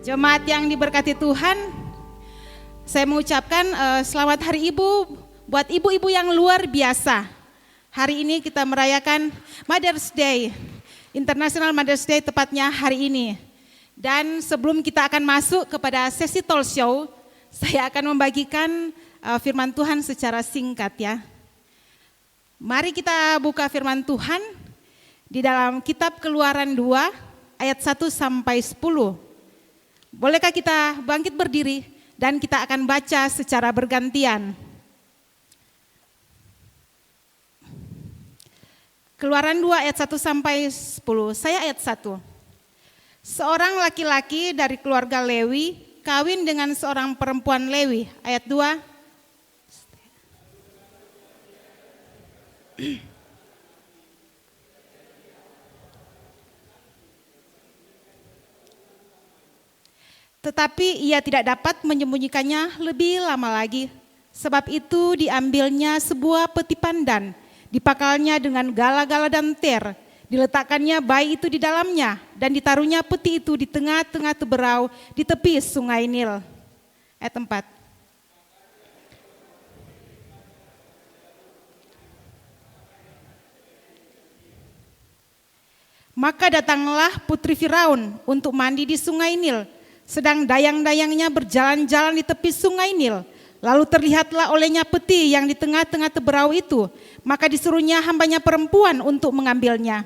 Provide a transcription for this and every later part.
Jemaat yang diberkati Tuhan, saya mengucapkan selamat Hari Ibu buat ibu-ibu yang luar biasa. Hari ini kita merayakan Mother's Day, International Mother's Day tepatnya hari ini. Dan sebelum kita akan masuk kepada sesi talk show, saya akan membagikan firman Tuhan secara singkat ya. Mari kita buka firman Tuhan di dalam kitab Keluaran 2 ayat 1 sampai 10. Bolehkah kita bangkit berdiri dan kita akan baca secara bergantian. Keluaran 2 ayat 1 sampai 10. Saya ayat 1. Seorang laki-laki dari keluarga Lewi kawin dengan seorang perempuan Lewi. Ayat 2. Tetapi ia tidak dapat menyembunyikannya lebih lama lagi. Sebab itu diambilnya sebuah peti pandan, dipakalnya dengan gala-gala dan ter, diletakkannya bayi itu di dalamnya, dan ditaruhnya peti itu di tengah-tengah teberau di tepi sungai Nil. Ayat 4. Maka datanglah putri Firaun untuk mandi di sungai Nil. Sedang dayang-dayangnya berjalan-jalan di tepi sungai Nil. Lalu terlihatlah olehnya peti yang di tengah-tengah teberau itu. Maka disuruhnya hambanya perempuan untuk mengambilnya.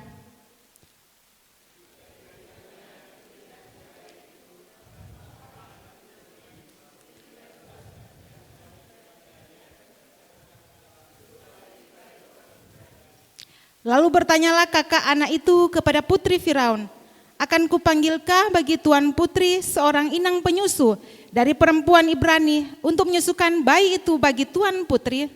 Lalu bertanyalah kakak anak itu kepada putri Firaun, akan kupanggilkah bagi tuan putri seorang inang penyusu dari perempuan Ibrani untuk menyusukan bayi itu bagi tuan putri?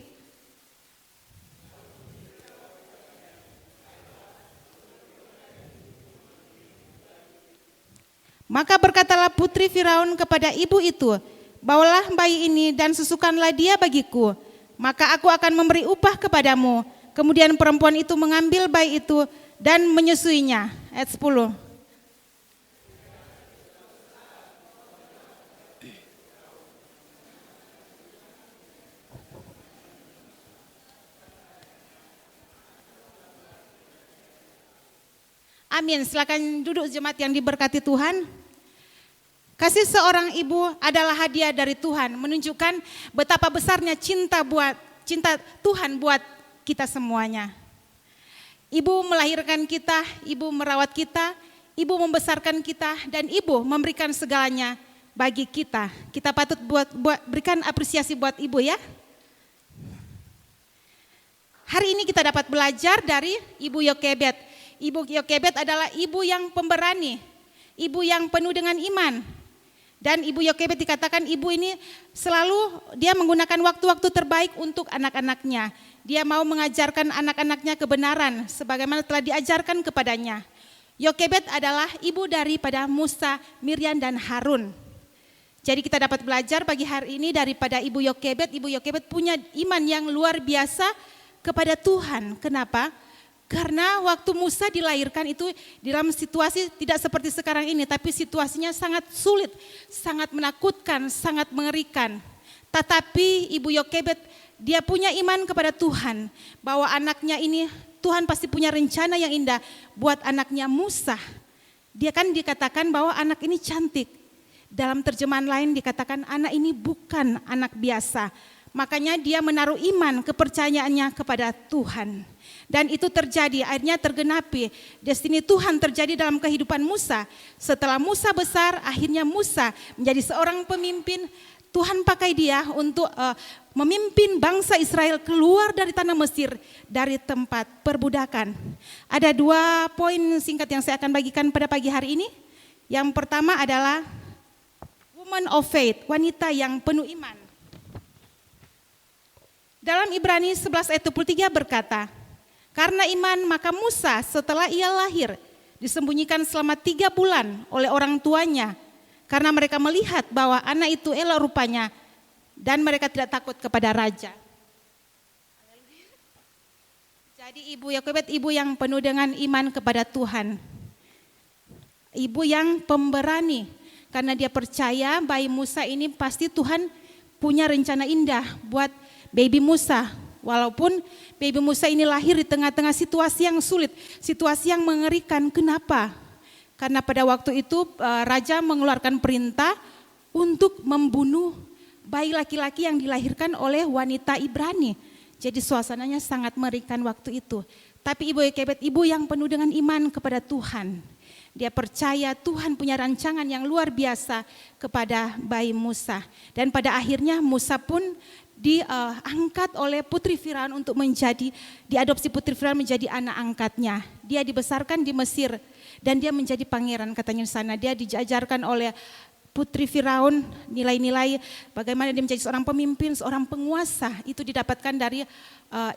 Maka berkatalah putri Firaun kepada ibu itu, bawalah bayi ini dan susukanlah dia bagiku, maka aku akan memberi upah kepadamu. Kemudian perempuan itu mengambil bayi itu dan menyusuinya. Ayat 10. Amin, silakan duduk jemaat yang diberkati Tuhan. Kasih seorang ibu adalah hadiah dari Tuhan, menunjukkan betapa besarnya cinta Tuhan buat kita semuanya. Ibu melahirkan kita, ibu merawat kita, ibu membesarkan kita, dan ibu memberikan segalanya bagi kita. Kita patut berikan apresiasi buat ibu ya. Hari ini kita dapat belajar dari Ibu Yokebed. Ibu Yokebed adalah ibu yang pemberani, ibu yang penuh dengan iman. Dan Ibu Yokebed dikatakan ibu ini selalu dia menggunakan waktu-waktu terbaik untuk anak-anaknya. Dia mau mengajarkan anak-anaknya kebenaran sebagaimana telah diajarkan kepadanya. Yokebed adalah ibu daripada Musa, Miriam dan Harun. Jadi kita dapat belajar pagi hari ini daripada Ibu Yokebed. Ibu Yokebed punya iman yang luar biasa kepada Tuhan. Kenapa? Karena waktu Musa dilahirkan itu dalam situasi tidak seperti sekarang ini, tapi situasinya sangat sulit, sangat menakutkan, sangat mengerikan. Tetapi Ibu Yokebed dia punya iman kepada Tuhan, bahwa anaknya ini Tuhan pasti punya rencana yang indah buat anaknya Musa. Dia kan dikatakan bahwa anak ini cantik. Dalam terjemahan lain dikatakan anak ini bukan anak biasa. Makanya dia menaruh iman kepercayaannya kepada Tuhan. Dan itu terjadi, akhirnya tergenapi. Destiny Tuhan terjadi dalam kehidupan Musa. Setelah Musa besar, akhirnya Musa menjadi seorang pemimpin. Tuhan pakai dia untuk memimpin bangsa Israel keluar dari tanah Mesir, dari tempat perbudakan. Ada 2 poin singkat yang saya akan bagikan pada pagi hari ini. Yang pertama adalah woman of faith, wanita yang penuh iman. Dalam Ibrani 11 ayat 23 berkata, karena iman maka Musa setelah ia lahir disembunyikan selama 3 bulan oleh orang tuanya. Karena mereka melihat bahwa anak itu elok rupanya dan mereka tidak takut kepada raja. Jadi Ibu Yokebed ibu yang penuh dengan iman kepada Tuhan. Ibu yang pemberani. Karena dia percaya bayi Musa ini pasti Tuhan punya rencana indah buat baby Musa. Walaupun baby Musa ini lahir di tengah-tengah situasi yang sulit, situasi yang mengerikan. Kenapa? Karena pada waktu itu raja mengeluarkan perintah untuk membunuh bayi laki-laki yang dilahirkan oleh wanita Ibrani. Jadi suasananya sangat mengerikan waktu itu. Tapi Ibu Yokebed, ibu yang penuh dengan iman kepada Tuhan. Dia percaya Tuhan punya rancangan yang luar biasa kepada bayi Musa. Dan pada akhirnya Musa pun diangkat oleh putri Firaun untuk diadopsi putri Firaun menjadi anak angkatnya. Dia dibesarkan di Mesir dan dia menjadi pangeran katanya di sana. Dia diajarkan oleh putri Firaun nilai-nilai bagaimana dia menjadi seorang pemimpin, seorang penguasa. Itu didapatkan dari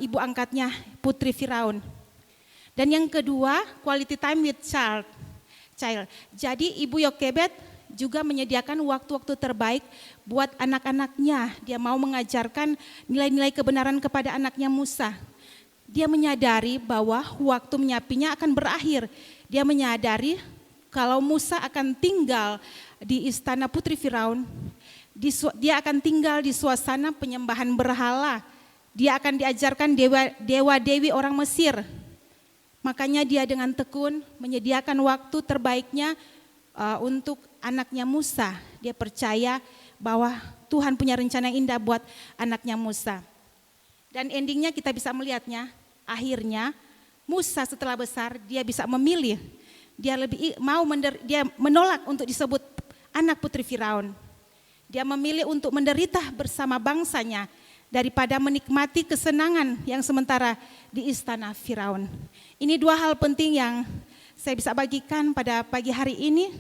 ibu angkatnya putri Firaun. Dan yang kedua, quality time with child. Jadi Ibu Yokebed juga menyediakan waktu-waktu terbaik buat anak-anaknya. Dia mau mengajarkan nilai-nilai kebenaran kepada anaknya Musa. Dia menyadari bahwa waktu menyapinya akan berakhir. Dia menyadari kalau Musa akan tinggal di istana putri Firaun, dia akan tinggal di suasana penyembahan berhala. Dia akan diajarkan dewa-dewi orang Mesir. Makanya dia dengan tekun menyediakan waktu terbaiknya untuk anaknya Musa. Dia percaya bahwa Tuhan punya rencana yang indah buat anaknya Musa. Dan endingnya kita bisa melihatnya, akhirnya Musa setelah besar dia bisa memilih. Dia menolak untuk disebut anak putri Firaun. Dia memilih untuk menderita bersama bangsanya daripada menikmati kesenangan yang sementara di istana Firaun. Ini dua hal penting yang saya bisa bagikan pada pagi hari ini.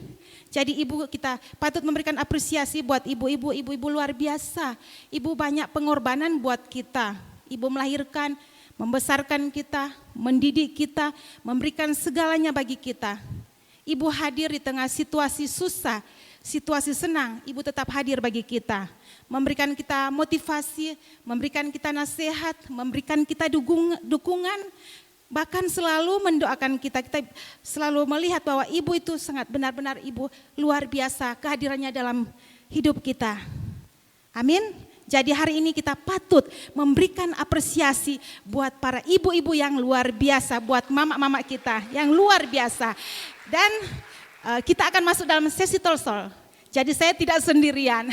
Jadi kita patut memberikan apresiasi buat ibu-ibu luar biasa. Ibu banyak pengorbanan buat kita. Ibu melahirkan, membesarkan kita, mendidik kita, memberikan segalanya bagi kita. Ibu hadir di tengah situasi susah, situasi senang, ibu tetap hadir bagi kita. Memberikan kita motivasi, memberikan kita nasihat, memberikan kita dukungan, bahkan selalu mendoakan kita. Kita selalu melihat bahwa ibu itu sangat benar-benar ibu luar biasa kehadirannya dalam hidup kita. Amin. Jadi hari ini kita patut memberikan apresiasi buat para ibu-ibu yang luar biasa, buat mama-mama kita yang luar biasa. Dan kita akan masuk dalam sesi tolsol. Jadi saya tidak sendirian,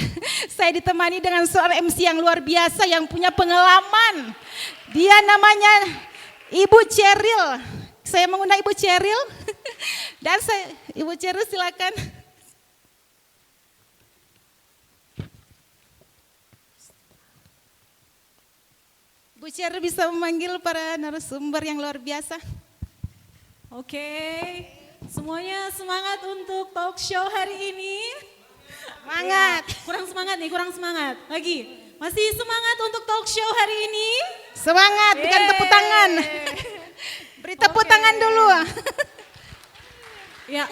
saya ditemani dengan seorang MC yang luar biasa yang punya pengalaman. Dia namanya Ibu Cheryl. Saya mengundang Ibu Cheryl. Dan Ibu Cheryl silakan. Bu Cheryl bisa memanggil para narasumber yang luar biasa. Oke, semuanya semangat untuk talk show hari ini. Semangat. Ya, kurang semangat nih, kurang semangat. Lagi, masih semangat untuk talk show hari ini? Semangat, berikan tepuk tangan. Beri tepuk tangan dulu. Ya,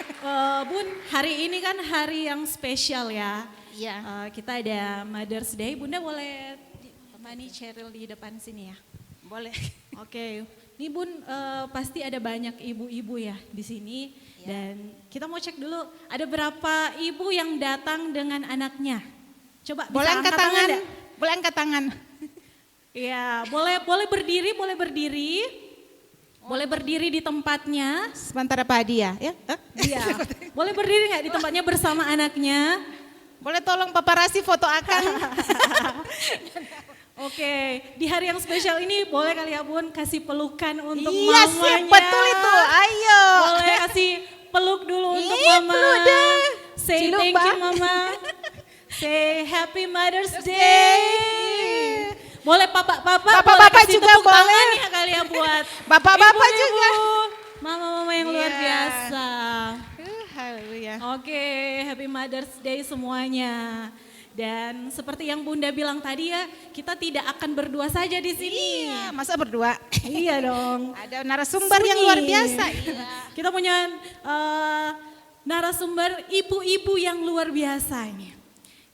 Bun, hari ini kan hari yang spesial ya. Iya. Kita ada Mother's Day. Bunda boleh ditemani Cheryl di depan sini ya? Boleh. Oke, nih Bun pasti ada banyak ibu-ibu ya di sini. Dan kita mau cek dulu ada berapa ibu yang datang dengan anaknya. Coba bisa Boleh angkat tangan. enggak? Boleh angkat tangan. Iya, boleh berdiri, boleh berdiri. Boleh berdiri di tempatnya. Sebentar Pak Adia ya. Iya. Boleh berdiri nggak di tempatnya bersama anaknya? Boleh tolong paparasi foto Akang. Oke, di hari yang spesial ini boleh kali ya Bun kasih pelukan untuk Iya mamanya. sih, betul itu. Ayo. Boleh kasih peluk dulu untuk Ih, mama. peluk deh. Say Ciluk, thank you Bang. mama. Say happy Mother's Day. Boleh papa-papa Bapak-bapak kasih juga tepuk boleh. tangan ya kali ya buat Bapak-bapak ibu-ibu, juga. Mama-mama yang luar Iya. biasa. Haleluya. Oke, happy Mother's Day semuanya. Dan seperti yang Bunda bilang tadi ya, kita tidak akan berdua saja di sini. Iya, masa berdua? Iya dong. Ada narasumber yang luar biasa. Iya. Kita punya narasumber ibu-ibu yang luar biasa ini.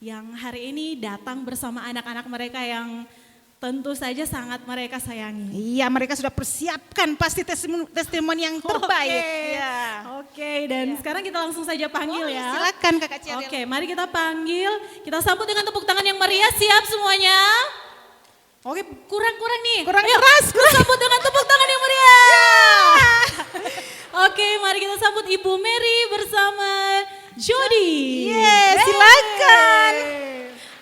Yang hari ini datang bersama anak-anak mereka yang tentu saja sangat mereka sayangi. Iya, mereka sudah persiapkan pasti testimoni yang terbaik. Oke. Iya. Oke, dan sekarang kita langsung saja panggil ya. Silakan Kakak Ceril. Oke, mari kita panggil. Kita sambut dengan tepuk tangan yang meriah. Siap semuanya? Oke, kurang nih. Kurang Ayo, keras, kita sambut dengan tepuk tangan yang meriah. Oke, mari kita sambut Ibu Mary bersama Jody. Yes, silakan.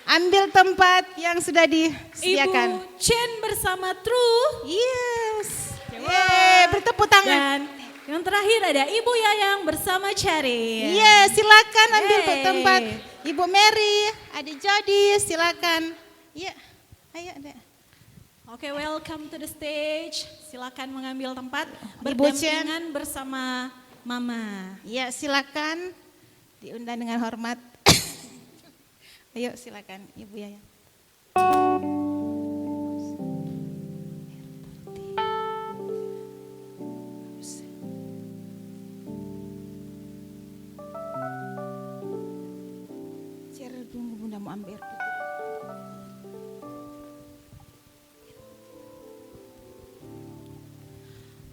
Ambil tempat yang sudah disediakan. Ibu Chen bersama True. Yes. Wah. Bertepuk tangan. Dan yang terakhir ada Ibu Yayang bersama Charin. Yes, silakan ambil Yeay. tempat. Ibu Mary, Adik Jody, silakan. Iya, ayo Dek. Oke, welcome to the stage. Silakan mengambil tempat Ibu Chen. berdampingan bersama Mama. Iya, silakan diundang dengan hormat. Ayo silakan Ibu Yayang. Ceril tunggu Bunda mau ambil air putih.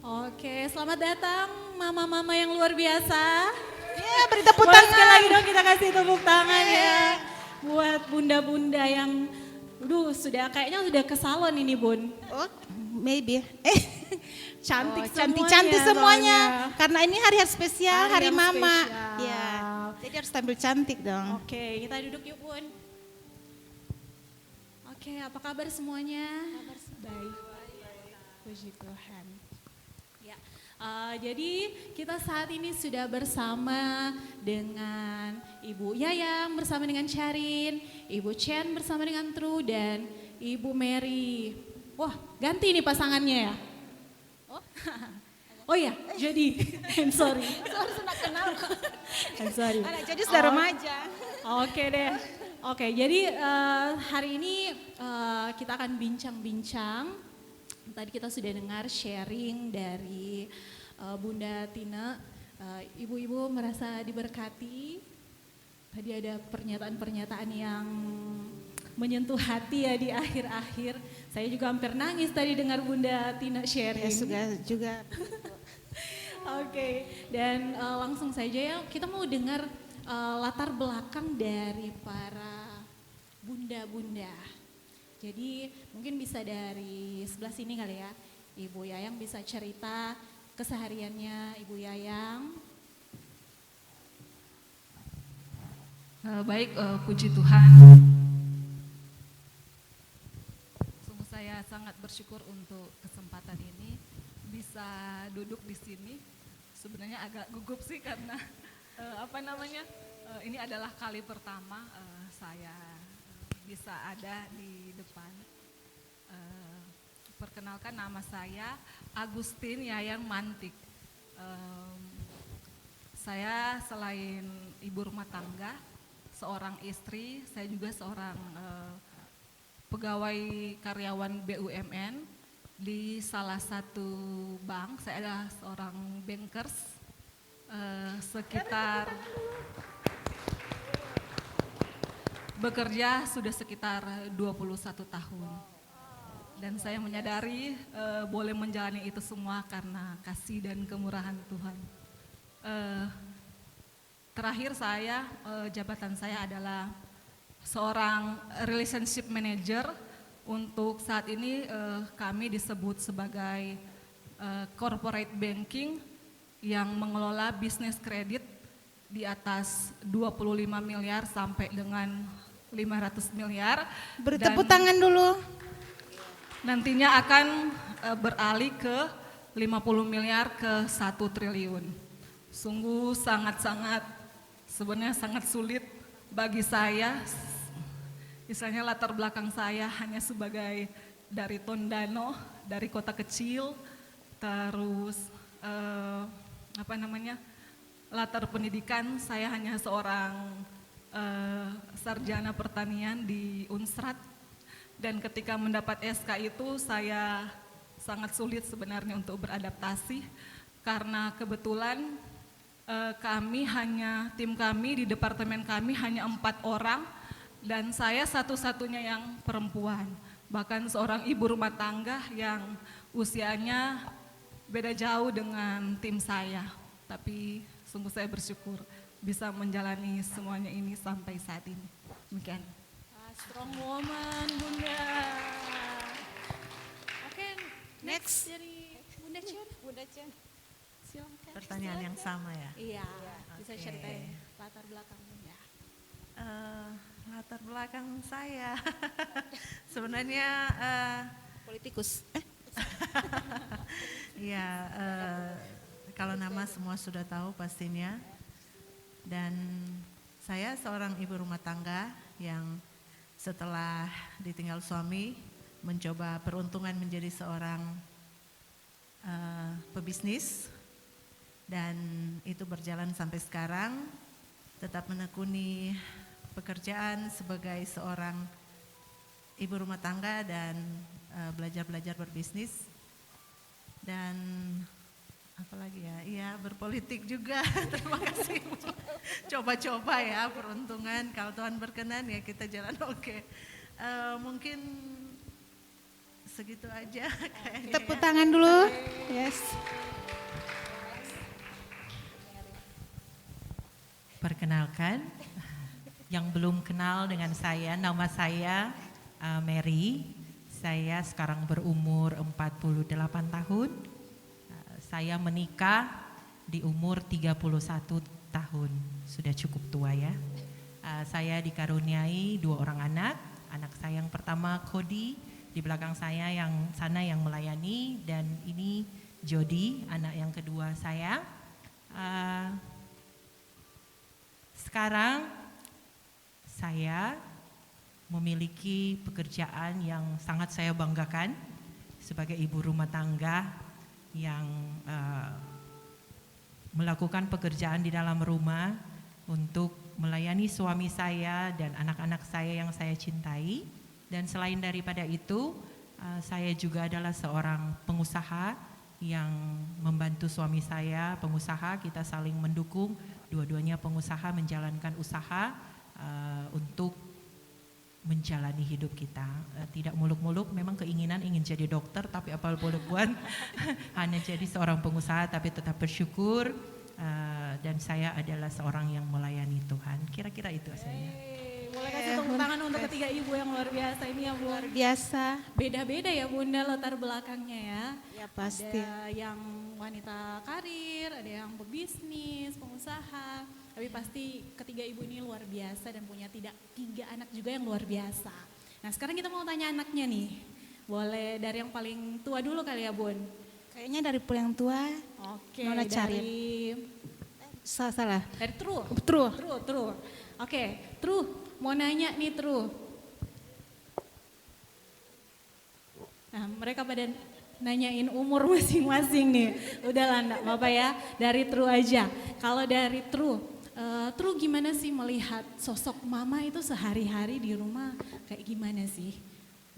Oke, selamat datang mama-mama yang luar biasa. Ya, beri tepuk Boleh sekali tangan. lagi dong kita kasih tepuk tangan ya. Buat bunda-bunda yang, sudah kayaknya sudah ke salon ini Bun. Oh, maybe. Cantik semuanya. Cantik-cantik semuanya. soalnya. Karena ini hari-hari spesial, hari, yang mama. spesial. Ya. Jadi harus tampil cantik dong. Oke, kita duduk yuk Bun. Oke, apa kabar semuanya? Baik. Puji Tuhan. Ya, jadi kita saat ini sudah bersama dengan Ibu Yayang bersama dengan Charin, Ibu Chen bersama dengan True dan Ibu Mary. Wah, ganti nih pasangannya ya. Oh ya, jadi I'm sorry. Sudah kenal. I'm sorry. Anak jadi sudah remaja. Oke deh. Oke, jadi hari ini kita akan bincang-bincang. Tadi kita sudah dengar sharing dari Bunda Tina. Ibu-ibu merasa diberkati. Tadi ada pernyataan-pernyataan yang menyentuh hati ya di akhir-akhir. Saya juga hampir nangis tadi dengar Bunda Tina sharing. Ya juga. Oke, dan langsung saja ya kita mau dengar latar belakang dari para bunda-bunda. Jadi mungkin bisa dari sebelah sini kali ya, Ibu Yayang bisa cerita kesehariannya Ibu Yayang. Baik, puji Tuhan. Sungguh saya sangat bersyukur untuk kesempatan ini bisa duduk di sini. Sebenarnya agak gugup sih karena ini adalah kali pertama saya bisa ada di depan. Perkenalkan, nama saya Agustin Yayang Mantik. Saya selain ibu rumah tangga, seorang istri, saya juga seorang pegawai karyawan BUMN di salah satu bank. Saya adalah seorang bankers bekerja sudah sekitar 21 tahun. Dan saya menyadari boleh menjalani itu semua karena kasih dan kemurahan Tuhan. Terakhir jabatan saya adalah seorang relationship manager. Untuk saat ini kami disebut sebagai corporate banking yang mengelola bisnis kredit di atas 25 miliar sampai dengan 500 miliar. Beri tepuk tangan dulu. Nantinya akan beralih ke 50 miliar ke 1 triliun. Sungguh sebenarnya sangat sulit bagi saya. Misalnya latar belakang saya hanya sebagai dari Tondano, dari kota kecil, terus latar pendidikan saya hanya seorang sarjana pertanian di Unsrat. Dan ketika mendapat SK itu saya sangat sulit sebenarnya untuk beradaptasi karena kebetulan tim kami di departemen kami hanya 4 orang dan saya satu-satunya yang perempuan. bahkan seorang ibu rumah tangga yang usianya beda jauh dengan tim saya. Tapi sungguh saya bersyukur bisa menjalani semuanya ini sampai saat ini. Demikian. Strong woman, Bunda. Oke, next dari Bunda Chen. Bunda Chen. Silakan. Pertanyaan yang sama ya. Iya, bisa Oke. ceritain latar belakang Bunda. Latar belakang saya sebenarnya Politikus. ya kalau nama semua sudah tahu pastinya. Dan saya seorang ibu rumah tangga yang setelah ditinggal suami mencoba peruntungan menjadi seorang pebisnis, dan itu berjalan sampai sekarang, tetap menekuni pekerjaan sebagai seorang ibu rumah tangga dan belajar-belajar berbisnis. Dan apalagi ya, iya berpolitik juga. Terima kasih Bu. Coba-coba ya peruntungan, kalau Tuhan berkenan ya kita jalan oke. Mungkin segitu aja kayaknya. Tepuk tangan dulu. Yes. Perkenalkan, yang belum kenal dengan saya, nama saya Mary. Saya sekarang berumur 48 tahun. Saya menikah di umur 31 tahun. Sudah cukup tua ya. Saya dikaruniai 2 orang anak. Anak saya yang pertama Cody, di belakang saya yang sana yang melayani, dan ini Jody, anak yang kedua saya. Sekarang saya memiliki pekerjaan yang sangat saya banggakan sebagai ibu rumah tangga yang melakukan pekerjaan di dalam rumah untuk melayani suami saya dan anak-anak saya yang saya cintai. Dan selain daripada itu, saya juga adalah seorang pengusaha yang membantu suami saya, pengusaha, kita saling mendukung, dua-duanya pengusaha menjalankan usaha untuk menjalani hidup kita. Tidak muluk-muluk, memang keinginan ingin jadi dokter, tapi apa boleh buat hanya jadi seorang pengusaha, tapi tetap bersyukur, dan saya adalah seorang yang melayani Tuhan. Kira-kira itu saya. Boleh kasih tepuk tangan untuk ketiga ibu yang luar biasa ini ya Bu. Luar biasa. Beda-beda ya Bunda latar belakangnya ya. Ya pasti. Ada yang wanita karir, ada yang pebisnis, pengusaha. Tapi pasti ketiga ibu ini luar biasa dan punya tiga anak juga yang luar biasa. Nah sekarang kita mau tanya anaknya nih. Boleh dari yang paling tua dulu kali ya Bun? Kayaknya dari yang tua. Oke, Nona Charin. Salah. Dari Tru. True. Oke, Tru, mau nanya nih Tru. Nah, mereka pada nanyain umur masing-masing nih. Udahlah enggak apa-apa ya, dari Tru aja. Kalau dari Tru, Tru gimana sih melihat sosok mama itu sehari-hari di rumah kayak gimana sih?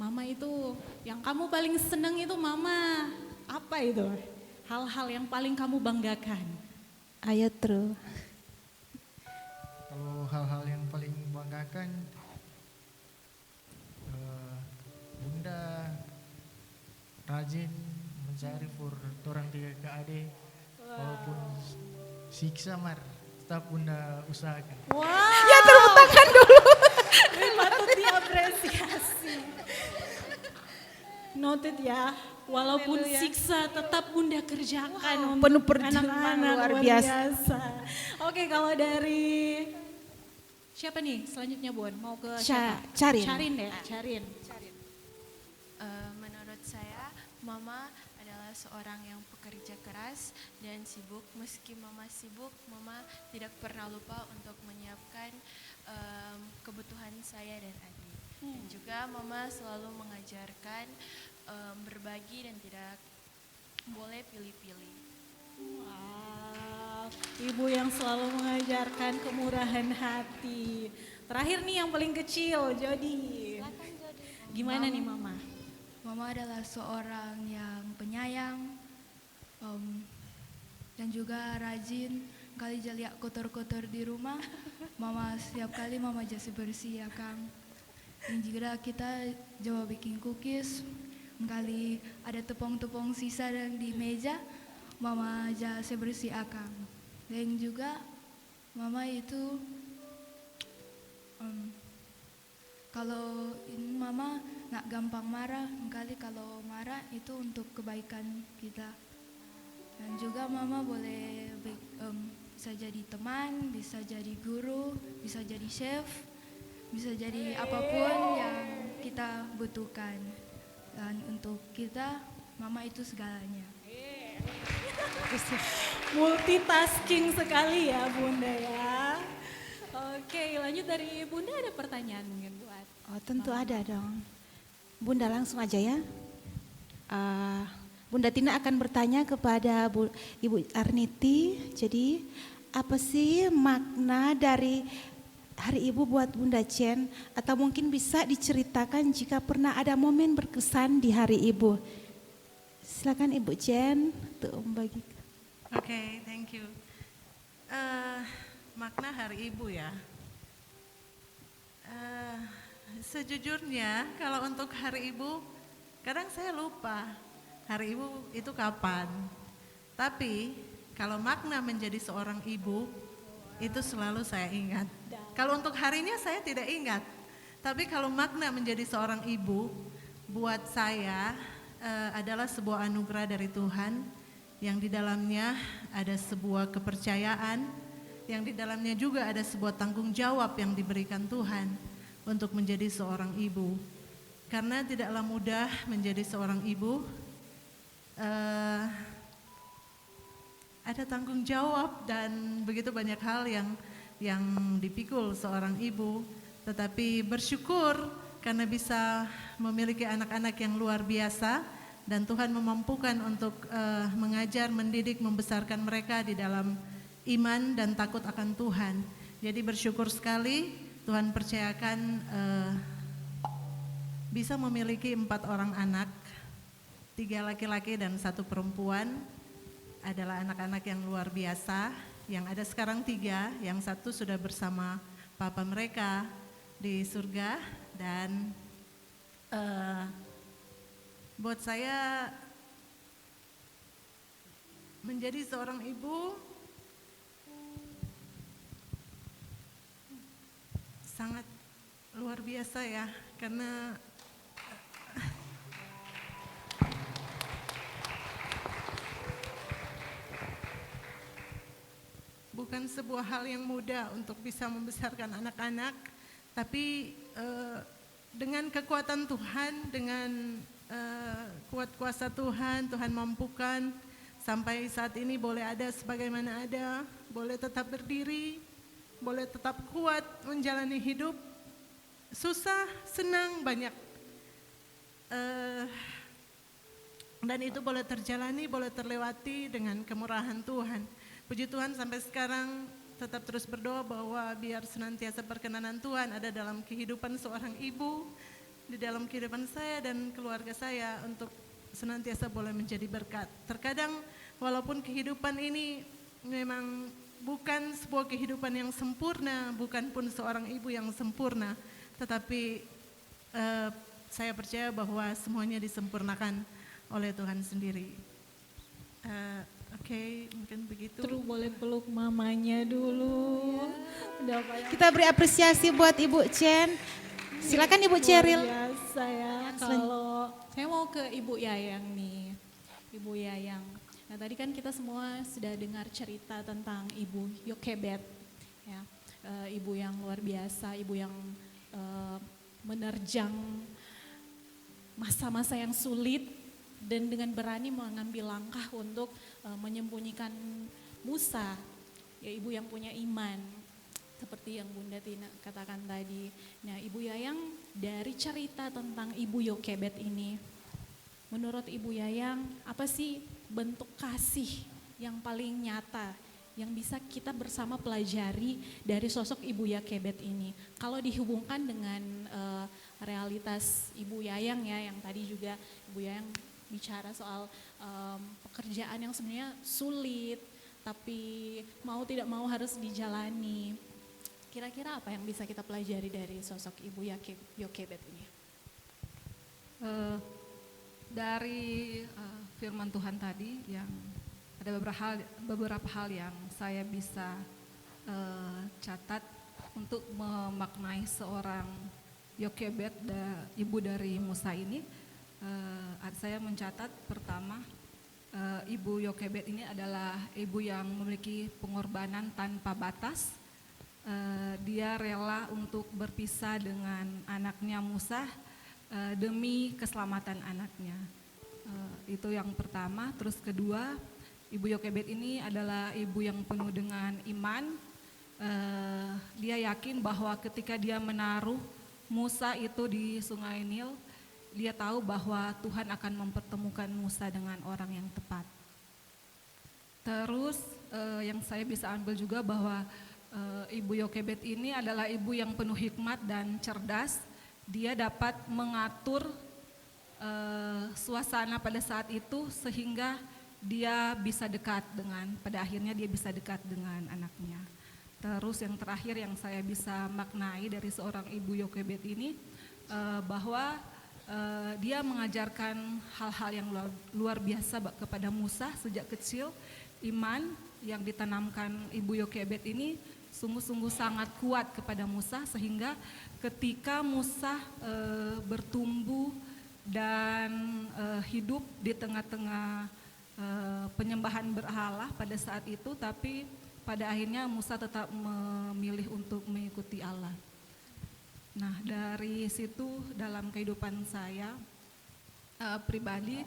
Mama itu, yang kamu paling seneng itu mama, apa itu? Hal-hal yang paling kamu banggakan? Ayo True. Kalau hal-hal yang paling membanggakan, Bunda rajin mencari for orang 3 adik, walaupun siksa mar, tetap Bunda usahakan. Wah, ya tepuk tangan dulu. Patut diapresiasi. Noted ya, walaupun siksa tetap Bunda kerjakan penuh untuk perjuangan, anak-anak luar biasa. Oke, kalau dari siapa nih selanjutnya Bun? Mau ke siapa? Charin. Charin deh, Charin. Menurut saya, Mama adalah seorang yang pekerja keras dan sibuk. Meski Mama sibuk, Mama tidak pernah lupa untuk menyiapkan kebutuhan saya dan adik. Dan juga Mama selalu mengajarkan berbagi dan tidak boleh pilih-pilih. Wow, ibu yang selalu mengajarkan kemurahan hati. Terakhir nih yang paling kecil, Jody. Gimana nih Mama? Mama adalah seorang yang penyayang dan juga rajin. Kali lihat kotor-kotor di rumah, Mama setiap kali Mama jadi bersih ya Kang. Dan juga kita coba bikin cookies. Kali ada tepung-tepung sisa dan di meja, mama aja saya bersih akang. Dan juga mama itu kalau ini mama nggak gampang marah, kali kalau marah itu untuk kebaikan kita. Dan juga mama boleh bisa jadi teman, bisa jadi guru, bisa jadi chef, bisa jadi apapun yang kita butuhkan. Dan untuk kita, mama itu segalanya. Multitasking sekali ya Bunda ya. Oke, lanjut dari Bunda, ada pertanyaan mungkin buat. Oh, tentu ada dong. Bunda langsung aja ya. Bunda Tina akan bertanya kepada Ibu Arniti. Jadi apa sih makna dari Hari Ibu buat Bunda Chen? Atau mungkin bisa diceritakan jika pernah ada momen berkesan di Hari Ibu. Silakan Ibu Chen untuk membagikan. Oke, thank you. Makna Hari Ibu ya. Sejujurnya kalau untuk Hari Ibu, kadang saya lupa Hari Ibu itu kapan. Tapi kalau makna menjadi seorang ibu, itu selalu saya ingat. Kalau untuk harinya saya tidak ingat. Tapi kalau makna menjadi seorang ibu, buat saya adalah sebuah anugerah dari Tuhan yang di dalamnya ada sebuah kepercayaan, yang di dalamnya juga ada sebuah tanggung jawab yang diberikan Tuhan untuk menjadi seorang ibu. Karena tidaklah mudah menjadi seorang ibu, ada tanggung jawab dan begitu banyak hal yang dipikul seorang ibu. Tetapi bersyukur karena bisa memiliki anak-anak yang luar biasa dan Tuhan memampukan untuk mengajar, mendidik, membesarkan mereka di dalam iman dan takut akan Tuhan. Jadi bersyukur sekali Tuhan percayakan bisa memiliki 4 orang anak, 3 laki-laki dan 1 perempuan. Adalah anak-anak yang luar biasa. Yang ada sekarang 3, yang 1 sudah bersama papa mereka di surga. Dan buat saya menjadi seorang ibu sangat luar biasa ya, karena bukan sebuah hal yang mudah untuk bisa membesarkan anak-anak, tapi dengan kekuatan Tuhan, dengan kuat kuasa Tuhan, Tuhan mampukan sampai saat ini boleh ada sebagaimana ada, boleh tetap berdiri, boleh tetap kuat menjalani hidup, susah, senang, banyak. Dan itu boleh terjalani, boleh terlewati dengan kemurahan Tuhan. Puji Tuhan sampai sekarang tetap terus berdoa bahwa biar senantiasa perkenanan Tuhan ada dalam kehidupan seorang ibu, di dalam kehidupan saya dan keluarga saya untuk senantiasa boleh menjadi berkat. Terkadang walaupun kehidupan ini memang bukan sebuah kehidupan yang sempurna, bukan pun seorang ibu yang sempurna, tetapi saya percaya bahwa semuanya disempurnakan oleh Tuhan sendiri. Oke, mungkin begitu. Terus boleh peluk mamanya dulu. Udah Kita beri apresiasi buat Ibu Chen. Silakan Ibu Ceril. biasa ya. Kalau saya mau ke Ibu Yayang nih. Ibu Yayang. Nah tadi kan kita semua sudah dengar cerita tentang Ibu Yokebet. Ya, ibu yang luar biasa, ibu yang menerjang masa-masa yang sulit dan dengan berani mengambil langkah untuk menyembunyikan Musa, ya ibu yang punya iman, seperti yang Bunda Tina katakan tadi. Nah Ibu Yayang, dari cerita tentang Ibu Yokebet ini, menurut Ibu Yayang apa sih bentuk kasih yang paling nyata yang bisa kita bersama pelajari dari sosok Ibu Yokebet ini? Kalau dihubungkan dengan realitas Ibu Yayang ya, yang tadi juga Ibu Yayang bicara soal pekerjaan yang sebenarnya sulit, tapi mau tidak mau harus dijalani. Kira-kira apa yang bisa kita pelajari dari sosok Ibu Yokebed ini? Dari firman Tuhan tadi yang ada beberapa hal yang saya bisa catat untuk memaknai seorang Yokebed, ibu dari Musa ini. Saya mencatat pertama, Ibu Yokebed ini adalah ibu yang memiliki pengorbanan tanpa batas. Dia rela untuk berpisah dengan anaknya Musa demi keselamatan anaknya. Itu yang pertama. Terus kedua, Ibu Yokebed ini adalah ibu yang penuh dengan iman. Dia yakin bahwa ketika dia menaruh Musa itu di Sungai Nil, dia tahu bahwa Tuhan akan mempertemukan Musa dengan orang yang tepat. Terus yang saya bisa ambil juga bahwa Ibu Yokebed ini adalah ibu yang penuh hikmat dan cerdas. Dia dapat mengatur suasana pada saat itu sehingga pada akhirnya dia bisa dekat dengan anaknya. Terus yang terakhir yang saya bisa maknai dari seorang Ibu Yokebed ini bahwa dia mengajarkan hal-hal yang luar biasa kepada Musa sejak kecil. Iman yang ditanamkan Ibu Yokebed ini sungguh-sungguh sangat kuat kepada Musa, sehingga ketika Musa bertumbuh dan hidup di tengah-tengah penyembahan berhala pada saat itu, tapi pada akhirnya Musa tetap memilih untuk mengikuti Allah. Nah, dari situ dalam kehidupan saya pribadi,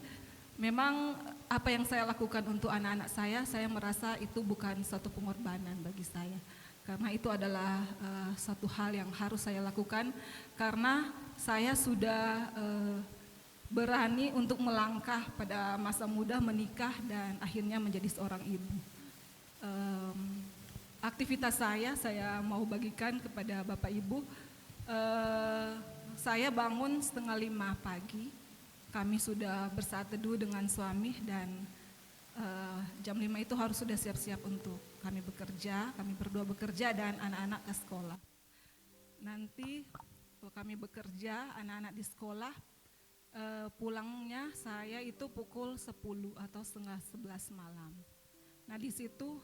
memang apa yang saya lakukan untuk anak-anak saya merasa itu bukan suatu pengorbanan bagi saya. Karena itu adalah satu hal yang harus saya lakukan karena saya sudah berani untuk melangkah pada masa muda, menikah dan akhirnya menjadi seorang ibu. Aktivitas saya mau bagikan kepada Bapak Ibu. Saya bangun 4:30 pagi, kami sudah bersaat teduh dengan suami dan jam 5 itu harus sudah siap-siap untuk kami bekerja, kami berdua bekerja dan anak-anak ke sekolah. Nanti kalau kami bekerja, anak-anak di sekolah, pulangnya saya itu pukul 10 atau setengah 11 malam. Nah di situ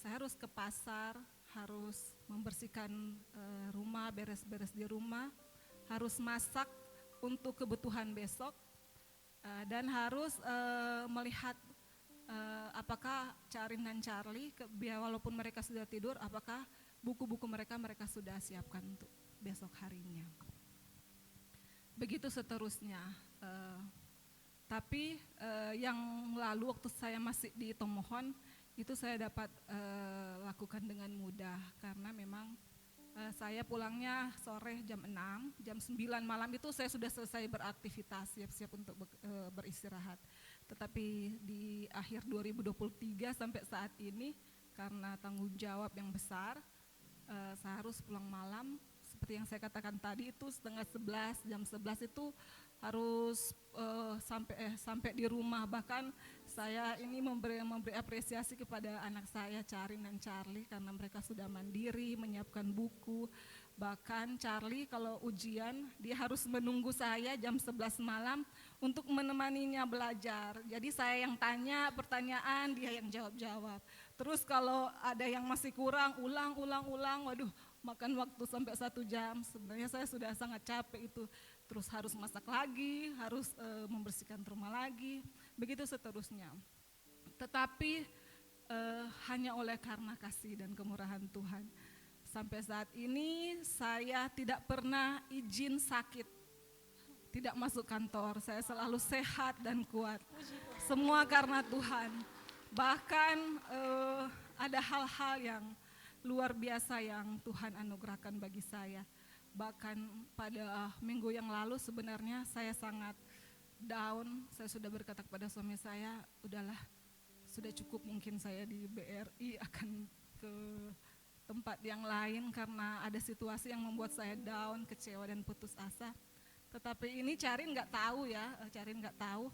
saya harus ke pasar, harus membersihkan rumah, beres-beres di rumah, harus masak untuk kebutuhan besok, dan harus melihat apakah Carin dan Charlie, walaupun mereka sudah tidur, apakah buku-buku mereka sudah siapkan untuk besok harinya. Begitu seterusnya. Tapi yang lalu waktu saya masih di Tomohon, itu saya dapat lakukan dengan mudah karena memang saya pulangnya sore jam 6, jam 9 malam itu saya sudah selesai beraktivitas, siap-siap untuk beristirahat. Tetapi di akhir 2023 sampai saat ini karena tanggung jawab yang besar, saya harus pulang malam. Seperti yang saya katakan tadi itu setengah 11, jam 11 itu harus sampai di rumah. Bahkan saya ini memberi apresiasi kepada anak saya Carin dan Charlie karena mereka sudah mandiri menyiapkan buku. Bahkan Charlie kalau ujian dia harus menunggu saya jam 11 malam untuk menemaninya belajar. Jadi saya yang tanya pertanyaan, dia yang jawab-jawab. Terus kalau ada yang masih kurang, ulang, waduh makan waktu sampai 1 jam. Sebenarnya saya sudah sangat capek itu. Terus harus masak lagi, harus membersihkan rumah lagi, begitu seterusnya. Tetapi hanya oleh karena kasih dan kemurahan Tuhan, sampai saat ini saya tidak pernah izin sakit, tidak masuk kantor, saya selalu sehat dan kuat. Semua karena Tuhan. Bahkan ada hal-hal yang luar biasa yang Tuhan anugerahkan bagi saya. Bahkan pada minggu yang lalu sebenarnya saya sangat down. Saya sudah berkata kepada suami saya, udahlah sudah cukup, mungkin saya di BRI akan ke tempat yang lain karena ada situasi yang membuat saya down, kecewa dan putus asa. Tetapi ini Carin nggak tahu ya, Carin nggak tahu.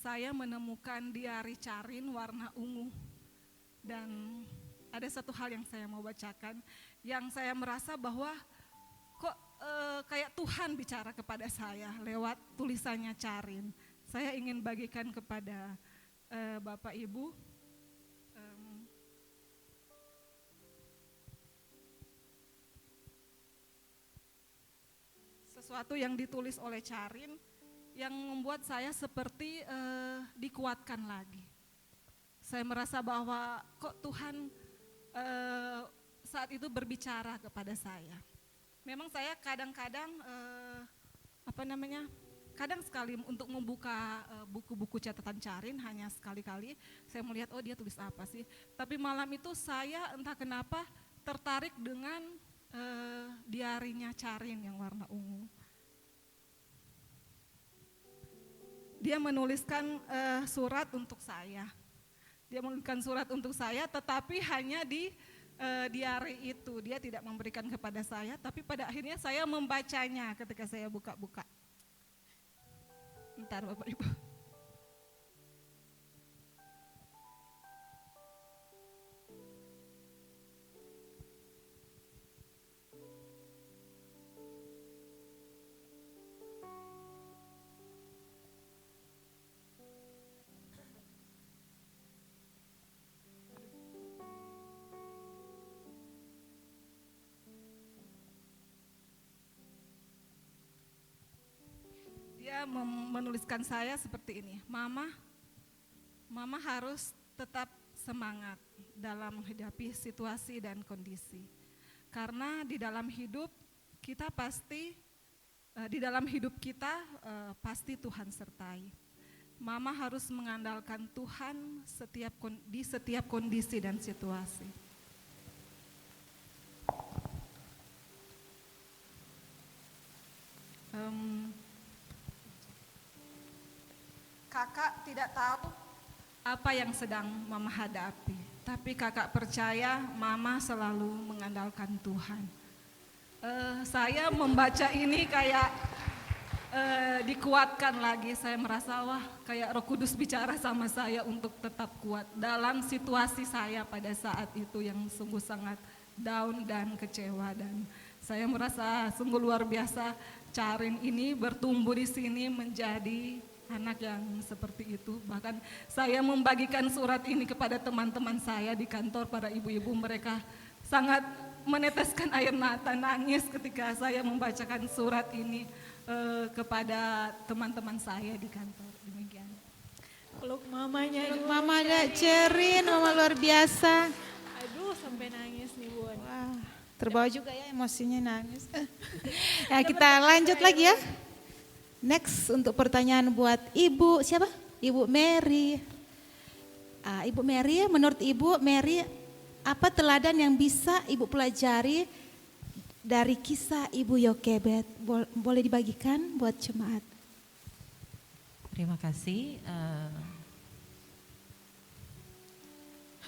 Saya menemukan diari Carin warna ungu dan ada satu hal yang saya mau bacakan. yang saya merasa bahwa kok kayak Tuhan bicara kepada saya lewat tulisannya Carin. Saya ingin bagikan kepada Bapak Ibu. Sesuatu yang ditulis oleh Carin yang membuat saya seperti dikuatkan lagi. Saya merasa bahwa kok Tuhan saat itu berbicara kepada saya. Memang saya kadang-kadang kadang sekali untuk membuka buku-buku catatan Carin hanya sekali-kali saya melihat oh dia tulis apa sih. Tapi malam itu saya entah kenapa tertarik dengan diarinya Carin yang warna ungu. Dia menuliskan surat untuk saya. Dia menuliskan surat untuk saya, tetapi hanya di diari itu. Dia tidak memberikan kepada saya, tapi pada akhirnya saya membacanya ketika saya buka-buka. Bentar Bapak Ibu. Dia menuliskan saya seperti ini, Mama harus tetap semangat dalam menghadapi situasi dan kondisi. Karena di dalam hidup kita pasti Tuhan sertai. Mama harus mengandalkan Tuhan di setiap kondisi dan situasi. Kakak tidak tahu apa yang sedang Mama hadapi, tapi kakak percaya Mama selalu mengandalkan Tuhan. Saya membaca ini kayak dikuatkan lagi, saya merasa wah kayak Roh Kudus bicara sama saya untuk tetap kuat dalam situasi saya pada saat itu yang sungguh sangat down dan kecewa, dan saya merasa sungguh luar biasa Carin ini bertumbuh di sini menjadi anak yang seperti itu. Bahkan saya membagikan surat ini kepada teman-teman saya di kantor, para ibu-ibu, mereka sangat meneteskan air mata, nangis ketika saya membacakan surat ini kepada teman-teman saya di kantor. Demikian. Peluk mamanya. Mama ada Cerin, Mama luar biasa. Aduh sampai nangis nih Bun. Wah, terbawa juga ya emosinya nangis. Ya kita lanjut lagi ya. Next untuk pertanyaan buat Ibu siapa? Ibu Mary. Ibu Mary, menurut Ibu Mary, apa teladan yang bisa Ibu pelajari dari kisah Ibu Yokebed? Boleh dibagikan buat jemaat? Terima kasih.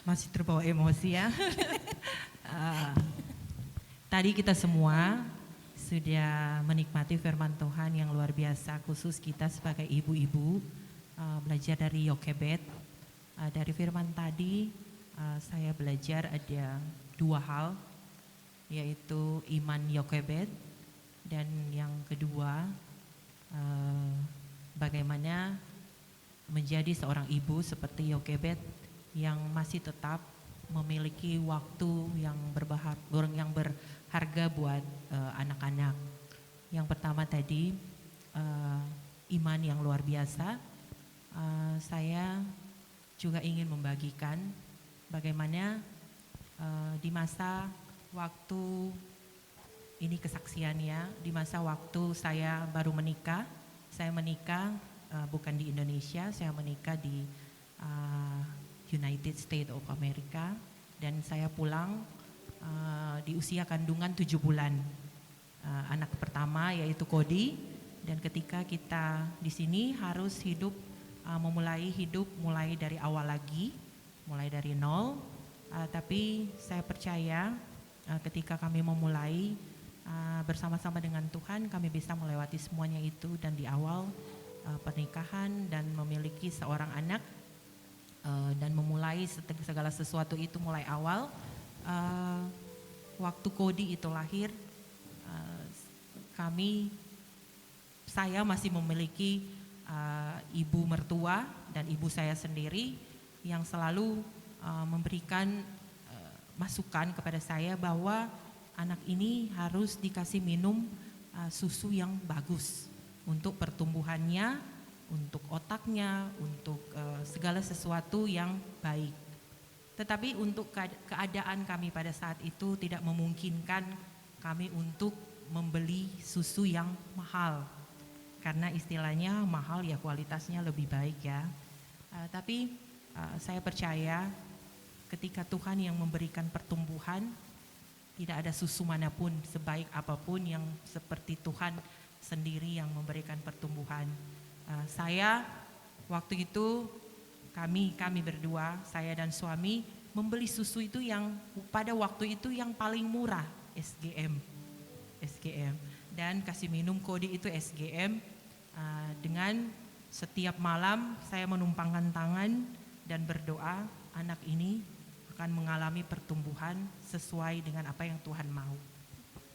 Masih terbawa emosi ya. Tadi kita semua sudah menikmati firman Tuhan yang luar biasa, khusus kita sebagai ibu-ibu belajar dari Yokebed. Dari firman tadi saya belajar ada dua hal, yaitu iman Yokebed, dan yang kedua bagaimana menjadi seorang ibu seperti Yokebed yang masih tetap memiliki waktu yang berharga buat anak-anak. Yang pertama tadi iman yang luar biasa. Saya juga ingin membagikan bagaimana di masa waktu ini kesaksiannya, di masa waktu saya baru menikah. Saya menikah bukan di Indonesia, saya menikah di United States of America, dan saya pulang di usia kandungan 7 bulan. Anak pertama yaitu Kodi, dan ketika kita di sini harus memulai hidup mulai dari awal lagi, mulai dari nol. Tapi saya percaya ketika kami memulai bersama-sama dengan Tuhan, kami bisa melewati semuanya itu, dan di awal pernikahan dan memiliki seorang anak dan memulai segala sesuatu itu mulai awal. waktu Kodi itu lahir, uh, saya masih memiliki ibu mertua dan ibu saya sendiri yang selalu memberikan masukan kepada saya bahwa anak ini harus dikasih minum susu yang bagus untuk pertumbuhannya, untuk otaknya, untuk segala sesuatu yang baik. Tetapi untuk keadaan kami pada saat itu tidak memungkinkan kami untuk membeli susu yang mahal. Karena istilahnya mahal ya kualitasnya lebih baik ya. Tapi saya percaya ketika Tuhan yang memberikan pertumbuhan, tidak ada susu manapun sebaik apapun yang seperti Tuhan sendiri yang memberikan pertumbuhan. Saya waktu itu kami berdua, saya dan suami membeli susu itu yang pada waktu itu yang paling murah, SGM. Dan kasih minum Kodi itu SGM. Dengan setiap malam saya menumpangkan tangan dan berdoa anak ini akan mengalami pertumbuhan sesuai dengan apa yang Tuhan mau.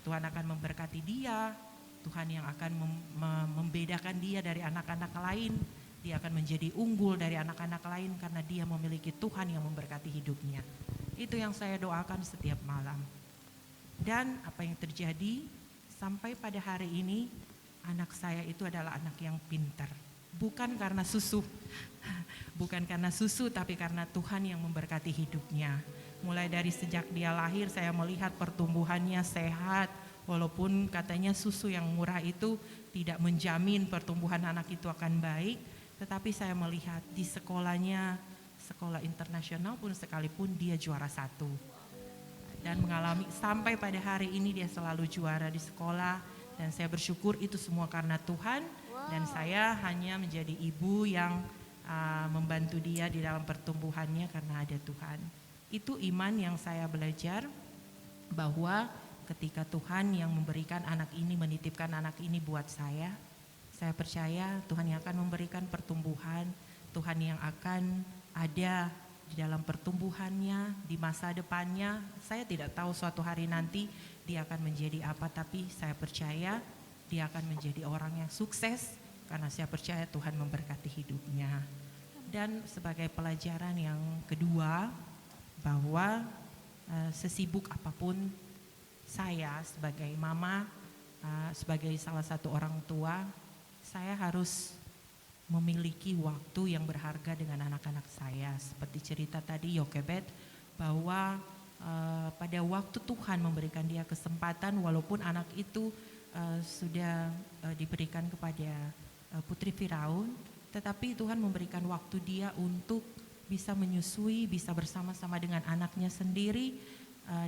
Tuhan akan memberkati dia, Tuhan yang akan membedakan dia dari anak-anak lain. Dia akan menjadi unggul dari anak-anak lain karena dia memiliki Tuhan yang memberkati hidupnya. Itu yang saya doakan setiap malam. Dan apa yang terjadi sampai pada hari ini, anak saya itu adalah anak yang pintar. Bukan karena susu, tapi karena Tuhan yang memberkati hidupnya. Mulai dari sejak dia lahir saya melihat pertumbuhannya sehat. Walaupun katanya susu yang murah itu tidak menjamin pertumbuhan anak itu akan baik. Tetapi saya melihat di sekolahnya, sekolah internasional pun sekalipun dia juara 1. Dan mengalami sampai pada hari ini dia selalu juara di sekolah. Dan saya bersyukur itu semua karena Tuhan. Dan saya hanya menjadi ibu yang membantu dia di dalam pertumbuhannya karena ada Tuhan. Itu iman yang saya belajar bahwa ketika Tuhan yang memberikan anak ini, menitipkan anak ini buat saya percaya Tuhan yang akan memberikan pertumbuhan, Tuhan yang akan ada di dalam pertumbuhannya, di masa depannya. Saya tidak tahu suatu hari nanti dia akan menjadi apa, tapi saya percaya dia akan menjadi orang yang sukses karena saya percaya Tuhan memberkati hidupnya. Dan sebagai pelajaran yang kedua, bahwa sesibuk apapun saya sebagai mama, sebagai salah satu orang tua, saya harus memiliki waktu yang berharga dengan anak-anak saya. Seperti cerita tadi Yokebet, bahwa pada waktu Tuhan memberikan dia kesempatan, walaupun anak itu sudah diberikan kepada putri Firaun, tetapi Tuhan memberikan waktu dia untuk bisa menyusui, bisa bersama-sama dengan anaknya sendiri,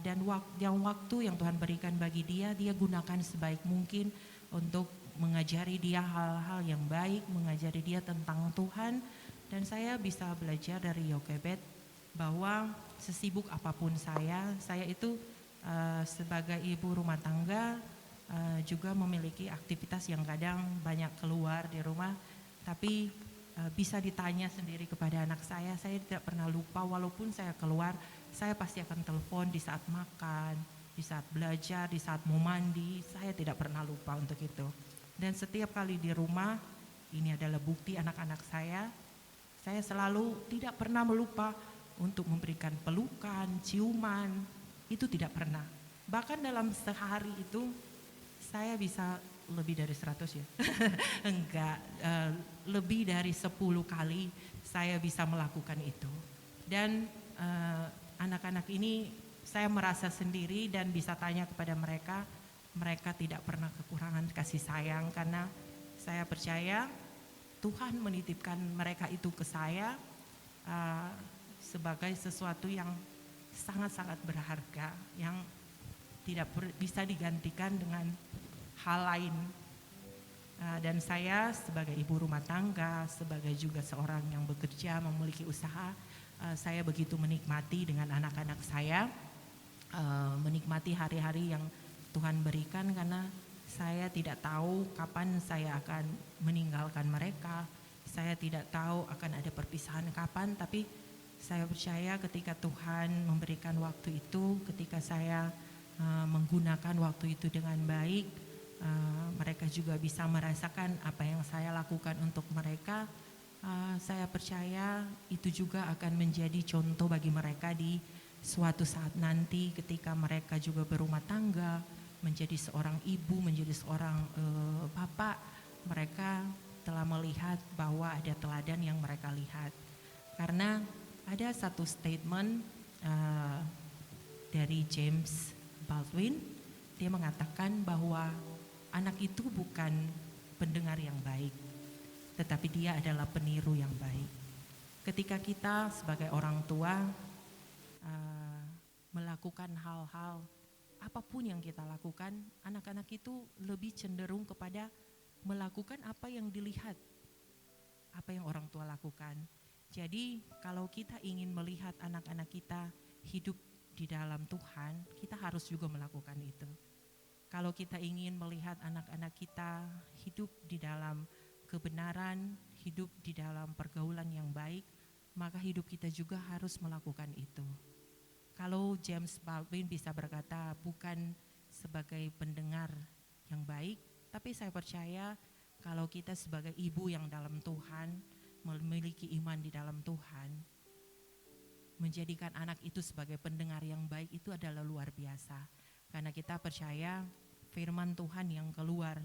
dan waktu yang Tuhan berikan bagi dia gunakan sebaik mungkin untuk mengajari dia hal-hal yang baik, mengajari dia tentang Tuhan. Dan saya bisa belajar dari Yokebet bahwa sesibuk apapun saya itu sebagai ibu rumah tangga juga memiliki aktivitas yang kadang banyak keluar di rumah, tapi bisa ditanya sendiri kepada anak saya tidak pernah lupa walaupun saya keluar, saya pasti akan telepon di saat makan, di saat belajar, di saat mau mandi, saya tidak pernah lupa untuk itu. Dan setiap kali di rumah, ini adalah bukti anak-anak saya selalu tidak pernah melupa untuk memberikan pelukan, ciuman, itu tidak pernah. Bahkan dalam sehari itu saya bisa lebih dari 100 ya, enggak, lebih dari 10 kali saya bisa melakukan itu. Dan anak-anak ini saya merasa sendiri dan bisa tanya kepada mereka tidak pernah kekurangan kasih sayang karena saya percaya Tuhan menitipkan mereka itu ke saya sebagai sesuatu yang sangat-sangat berharga, yang tidak bisa digantikan dengan hal lain. Dan saya sebagai ibu rumah tangga, sebagai juga seorang yang bekerja, memiliki usaha, saya begitu menikmati dengan anak-anak saya, menikmati hari-hari yang Tuhan berikan karena saya tidak tahu kapan saya akan meninggalkan mereka. Saya tidak tahu akan ada perpisahan kapan, tapi saya percaya ketika Tuhan memberikan waktu itu, ketika saya menggunakan waktu itu dengan baik, mereka juga bisa merasakan apa yang saya lakukan untuk mereka. Saya percaya itu juga akan menjadi contoh bagi mereka di suatu saat nanti ketika mereka juga berumah tangga, menjadi seorang ibu, menjadi seorang bapak, mereka telah melihat bahwa ada teladan yang mereka lihat. Karena ada satu statement dari James Baldwin, dia mengatakan bahwa anak itu bukan pendengar yang baik, tetapi dia adalah peniru yang baik. Ketika kita sebagai orang tua melakukan hal-hal apapun yang kita lakukan, anak-anak itu lebih cenderung kepada melakukan apa yang dilihat, apa yang orang tua lakukan. Jadi kalau kita ingin melihat anak-anak kita hidup di dalam Tuhan, kita harus juga melakukan itu. Kalau kita ingin melihat anak-anak kita hidup di dalam kebenaran, hidup di dalam pergaulan yang baik, maka hidup kita juga harus melakukan itu. Kalau James Baldwin bisa berkata bukan sebagai pendengar yang baik, tapi saya percaya kalau kita sebagai ibu yang dalam Tuhan, memiliki iman di dalam Tuhan, menjadikan anak itu sebagai pendengar yang baik itu adalah luar biasa. Karena kita percaya firman Tuhan yang keluar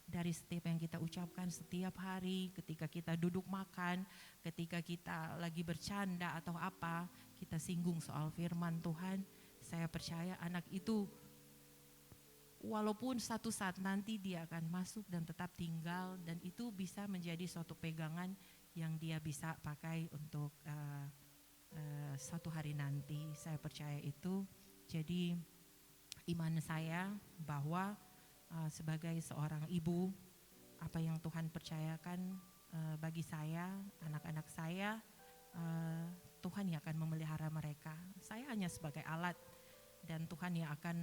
dari setiap yang kita ucapkan setiap hari, ketika kita duduk makan, ketika kita lagi bercanda atau apa, kita singgung soal firman Tuhan, saya percaya anak itu walaupun satu saat nanti dia akan masuk dan tetap tinggal, dan itu bisa menjadi suatu pegangan yang dia bisa pakai untuk satu hari nanti. Saya percaya itu. Jadi iman saya bahwa sebagai seorang ibu, apa yang Tuhan percayakan bagi saya, anak-anak saya, Tuhan yang akan memelihara mereka. Saya hanya sebagai alat, dan Tuhan yang akan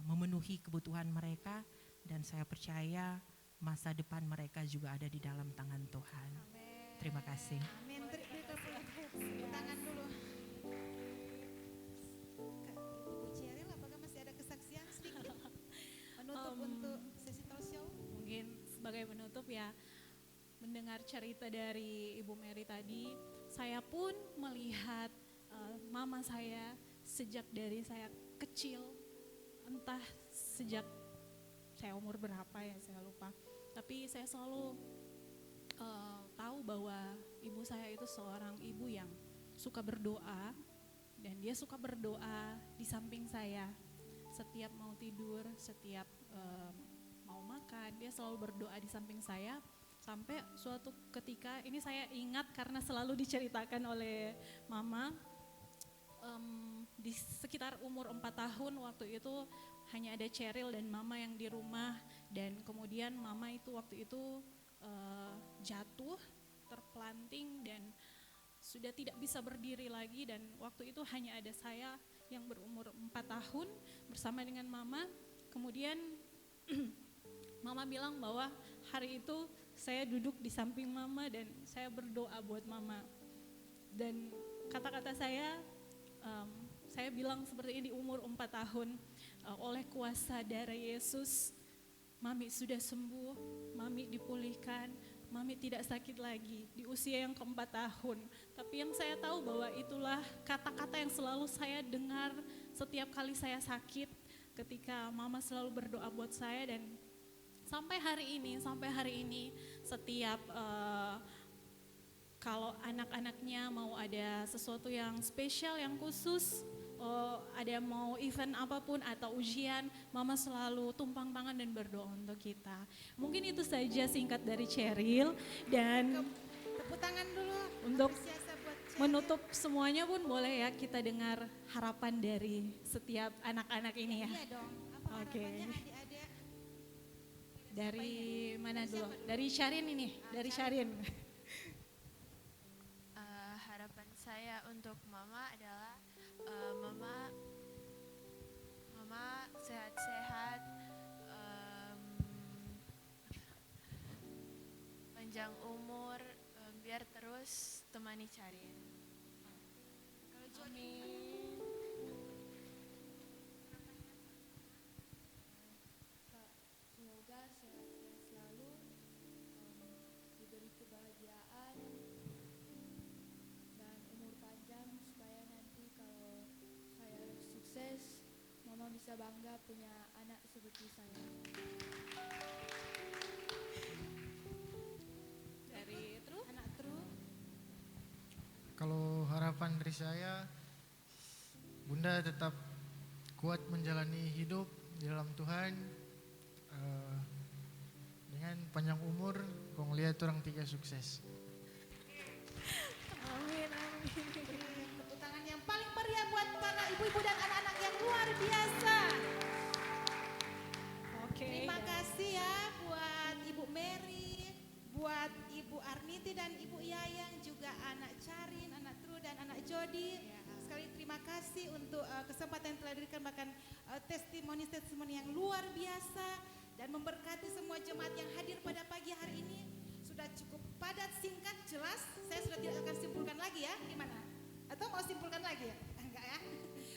memenuhi kebutuhan mereka, dan saya percaya masa depan mereka juga ada di dalam tangan Tuhan. Terima kasih. Amin. Tepuk tangan dulu. Ibu Cheryl, apakah masih ada kesaksian sedikit menutup untuk sesi talk show? Mungkin sebagai penutup ya, mendengar cerita dari Ibu Mary tadi, saya pun melihat mama saya sejak dari saya kecil, entah sejak saya umur berapa ya saya lupa, tapi saya selalu tahu bahwa ibu saya itu seorang ibu yang suka berdoa, dan dia suka berdoa di samping saya. Setiap mau tidur, setiap mau makan, dia selalu berdoa di samping saya. Sampai suatu ketika, ini saya ingat karena selalu diceritakan oleh mama, di sekitar umur 4 tahun waktu itu hanya ada Cheryl dan mama yang di rumah, dan kemudian mama itu waktu itu jatuh, terpelanting dan sudah tidak bisa berdiri lagi, dan waktu itu hanya ada saya yang berumur 4 tahun bersama dengan mama. Kemudian mama bilang bahwa hari itu saya duduk di samping mama dan saya berdoa buat mama, dan kata-kata saya bilang seperti ini di umur 4 tahun, oleh kuasa darah Yesus, Mami sudah sembuh, Mami dipulihkan, Mami tidak sakit lagi di usia yang ke-4 tahun. Tapi yang saya tahu bahwa itulah kata-kata yang selalu saya dengar setiap kali saya sakit, ketika mama selalu berdoa buat saya. Dan sampai hari ini setiap kalau anak-anaknya mau ada sesuatu yang spesial, yang khusus, ada mau event apapun atau ujian, mama selalu tumpang tangan dan berdoa untuk kita. Mungkin itu saja singkat dari Cheryl, dan Tepuk tangan dulu. untuk Apresiasi buat Cheryl. menutup semuanya pun boleh ya kita dengar harapan dari setiap anak-anak ini ya. Iya dong. Apa Oke. harapannya adik-adik? Dari mana dulu? Dari Syarin ini, dari Syarin. Harapan saya untuk mama adalah mama sehat-sehat, panjang umur, biar terus temani Charin. bisa bangga punya anak seperti saya. Dari Tru? Anak Tru. Kalau harapan dari saya, Bunda tetap kuat menjalani hidup di dalam Tuhan, dengan panjang umur, kau ngeliat orang 3 sukses. Amin, amin. Tepuk tangan yang paling meriah buat para ibu-ibu dan anak-anak yang luar biasa. Oke. Terima kasih ya buat Ibu Mary, buat Ibu Arniti dan Ibu Yayang, juga anak Carin, anak Tru dan anak Jody. Sekali terima kasih untuk kesempatan yang telah diberikan, bahkan testimoni-testimoni yang luar biasa dan memberkati semua jemaat yang hadir pada pagi hari ini. Sudah cukup padat, singkat, jelas. Saya sudah tidak akan simpulkan lagi ya, gimana? Atau mau simpulkan lagi ya? Enggak ya?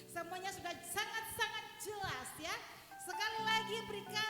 Semuanya sudah sangat-sangat jelas ya. Sekali lagi berikan